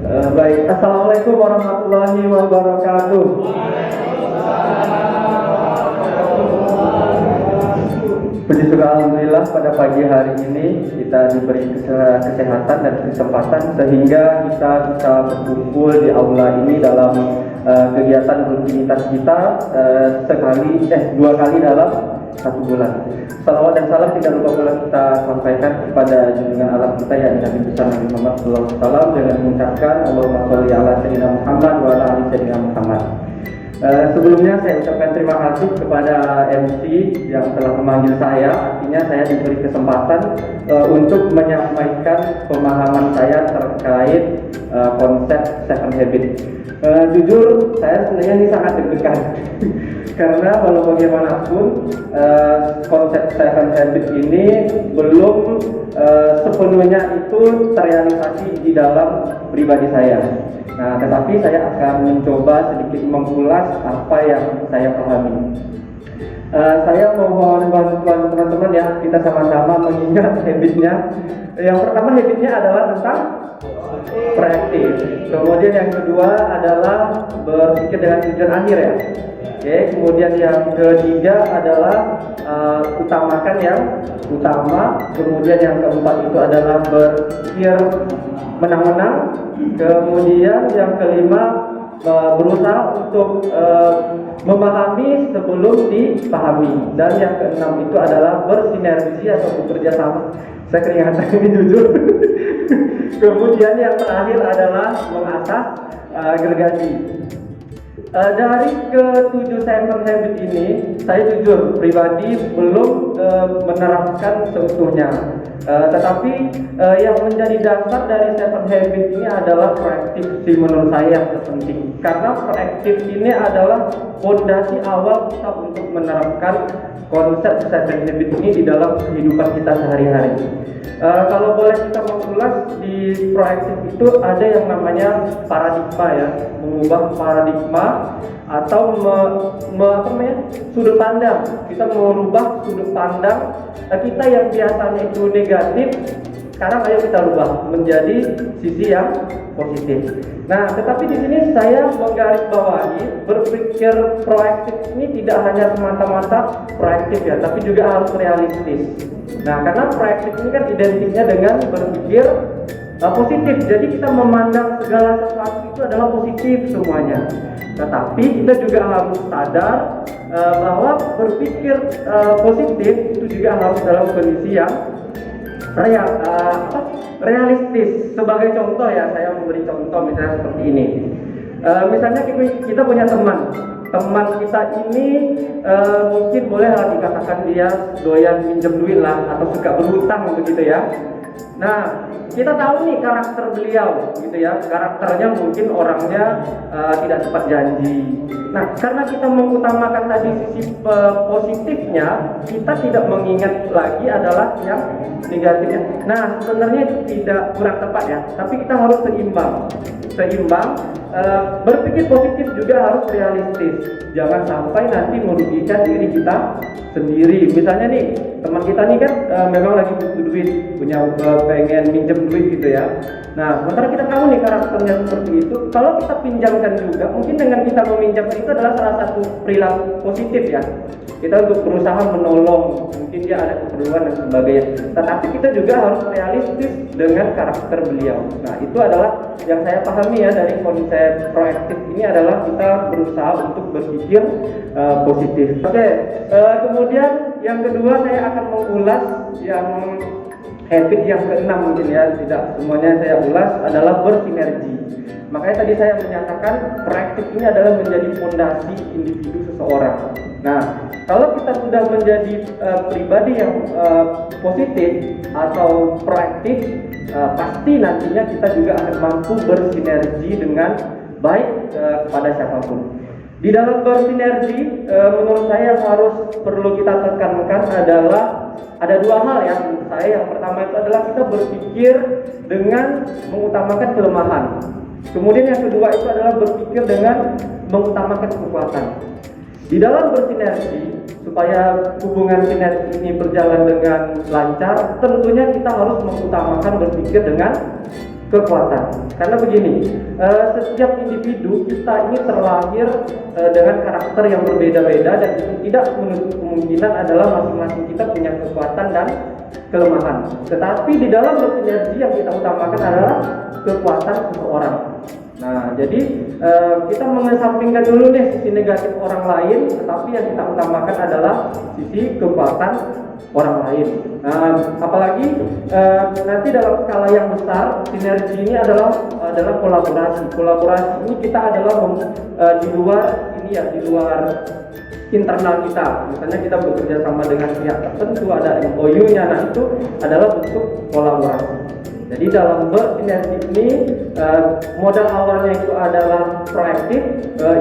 Baik, Assalamualaikum warahmatullahi wabarakatuh. Puji syukur alhamdulillah pada pagi hari ini kita diberi kesehatan dan kesempatan sehingga kita bisa berkumpul di aula ini dalam kegiatan rutinitas kita dua kali dalam satu bulan. Salawat dan salam tidak lupa pula kita sampaikan kepada junjungan alam kita yakni Nabi besar Nabi Muhammad SAW dengan mengucapkan Allahumma sholli ala sayyidina Muhammad wa ala ali sayyidina Muhammad. Sebelumnya saya ucapkan terima kasih kepada MC yang telah memanggil saya. Artinya saya diberi kesempatan untuk menyampaikan pemahaman saya terkait konsep Seven Habits. Jujur saya sebenarnya ini sangat deg-degan karena walau bagaimanapun konsep Seven Habits ini belum sepenuhnya itu terrealisasi di dalam pribadi saya. Nah, tetapi saya akan mencoba sedikit mengulas apa yang saya pahami. Saya mohon bantuan teman-teman ya, kita sama-sama mengingat habitnya. Yang pertama habitnya adalah tentang proaktif. Kemudian yang kedua adalah berpikir dengan tujuan akhir ya. Oke, kemudian yang ketiga adalah utamakan yang utama. Kemudian yang keempat itu adalah berpikir menang-menang. Kemudian yang kelima berusaha untuk memahami sebelum dipahami. Dan yang keenam itu adalah bersinergi atau bekerja sama. Saya keringatan ini jujur. Kemudian yang terakhir adalah mengasah gergaji. Dari ke-7 Seven Habits ini, saya jujur pribadi belum menerapkan seutuhnya. Tetapi yang menjadi dasar dari Seven Habits ini adalah proaktif sih menurut saya yang terpenting. Karena proaktif ini adalah fondasi awal kita untuk menerapkan konsep Seven Habits ini di dalam kehidupan kita sehari-hari. Kalau boleh kita mengulas di proaktif itu ada yang namanya paradigma ya, mengubah paradigma atau sudut pandang. Kita merubah sudut pandang kita yang biasanya itu negatif, sekarang ayo kita rubah menjadi sisi yang positif. Nah, tetapi di sini saya menggarisbawahi berpikir proaktif ini tidak hanya semata-mata proaktif ya, tapi juga harus realistis. Nah, karena proaktif ini kan identiknya dengan berpikir positif. Jadi kita memandang segala sesuatu itu adalah positif semuanya. Tetapi kita juga harus sadar bahwa berpikir positif itu juga harus dalam kondisi yang realistis. Sebagai contoh ya, saya memberi contoh misalnya seperti ini. Misalnya kita punya teman kita ini mungkin bolehlah dikatakan dia doyan minjem duit lah atau suka berhutang begitu ya. Nah, kita tahu nih karakter beliau gitu ya, karakternya mungkin orangnya tidak cepat janji. Nah, karena kita mengutamakan tadi sisi positifnya, kita tidak mengingat lagi adalah yang negatifnya. Nah, sebenarnya itu tidak kurang tepat ya, tapi kita harus seimbang. Berpikir positif juga harus realistis. Jangan sampai nanti merugikan diri kita sendiri. Misalnya nih, teman kita nih kan memang lagi butuh duit, pengen minjem duit gitu ya. Nah, sementara kita tahu nih karakternya seperti itu, kalau kita pinjamkan juga, mungkin dengan kita meminjamkan itu adalah salah satu perilaku positif ya. Kita untuk berusaha menolong, mungkin dia ada keperluan dan sebagainya. Tetapi kita juga harus realistis dengan karakter beliau. Nah, itu adalah yang saya pahami ya dari konsep proaktif ini adalah kita berusaha untuk berpikir positif. Oke, kemudian yang kedua saya akan mengulas yang habit yang keenam mungkin ya, tidak semuanya saya ulas, adalah bersinergi. Makanya tadi saya menyatakan proaktif ini adalah menjadi fondasi individu seseorang. Nah, kalau kita sudah menjadi pribadi yang positif atau proaktif, pasti nantinya kita juga akan mampu bersinergi dengan baik kepada siapapun. Di dalam bersinergi, menurut saya yang harus perlu kita tekankan adalah ada dua hal ya menurut saya. Yang pertama itu adalah kita berpikir dengan mengutamakan kelemahan. Kemudian yang kedua itu adalah berpikir dengan mengutamakan kekuatan. Di dalam bersinergi, supaya hubungan sinergi ini berjalan dengan lancar, tentunya kita harus mengutamakan berpikir dengan kekuatan. Karena begini, setiap individu kita ini terlahir dengan karakter yang berbeda-beda, dan itu tidak menutup kemungkinan adalah masing-masing kita punya kekuatan dan kelemahan. Tetapi di dalam bersinergi yang kita utamakan adalah kekuatan seseorang. Nah, jadi kita mengesampingkan dulu nih sisi negatif orang lain, tetapi yang kita utamakan adalah sisi kekuatan orang lain. Apalagi nanti dalam skala yang besar, sinergi ini adalah kolaborasi. Kolaborasi ini kita adalah di luar ini ya, di luar internal kita. Misalnya kita bekerja sama dengan pihak tertentu, ada MOU-nya, nah itu adalah bentuk kolaborasi. Jadi dalam bersinergi ini modal awalnya itu adalah proaktif,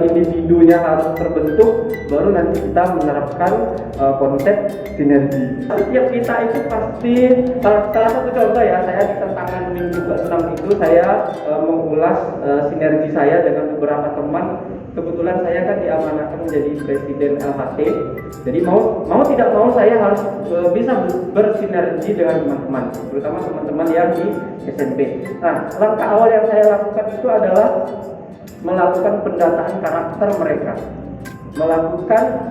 individunya harus terbentuk, baru nanti kita menerapkan konsep sinergi. Setiap kita itu pasti salah satu contoh ya, saya di tantangan minggu ke-6 itu saya mengulas sinergi saya dengan beberapa teman. Kebetulan saya kan diamanahkan menjadi presiden LHT. Jadi mau tidak mau saya harus bisa bersinergi dengan teman-teman, terutama teman-teman yang di SMP. Nah, langkah awal yang saya lakukan itu adalah melakukan pendataan karakter mereka,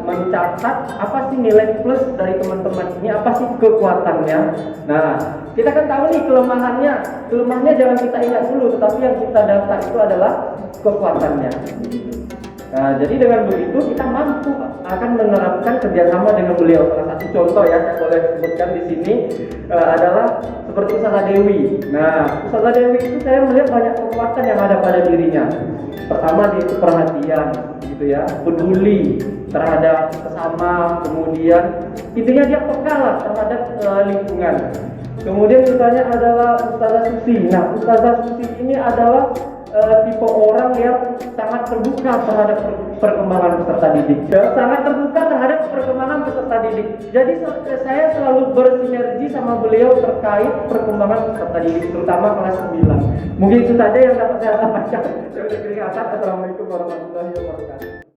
mencatat apa sih nilai plus dari teman-teman ini, apa sih kekuatannya. Nah, kita kan tahu nih kelemahannya jangan kita ingat dulu, tetapi yang kita data itu adalah kekuatannya. Nah, jadi dengan begitu kita mampu akan menerapkan kerjasama dengan beliau. Salah satu contoh ya, saya boleh sebutkan di sini adalah seperti Usaha Dewi. Nah, Usaha Dewi itu saya melihat banyak kekuatan yang ada pada dirinya. Pertama, dia itu perhatian, gitu ya, peduli terhadap sesama, kemudian intinya dia peka lah terhadap lingkungan. Kemudian misalnya adalah Ustazah Susi. Nah, Ustazah Susi ini adalah tipe orang yang sangat terbuka terhadap perkembangan peserta didik, sangat terbuka terhadap perkembangan peserta didik. Jadi saya selalu bersinergi sama beliau terkait perkembangan peserta didik, terutama kelas 9. Mungkin itu saja yang dapat saya sampaikan. Assalamualaikum warahmatullahi wabarakatuh.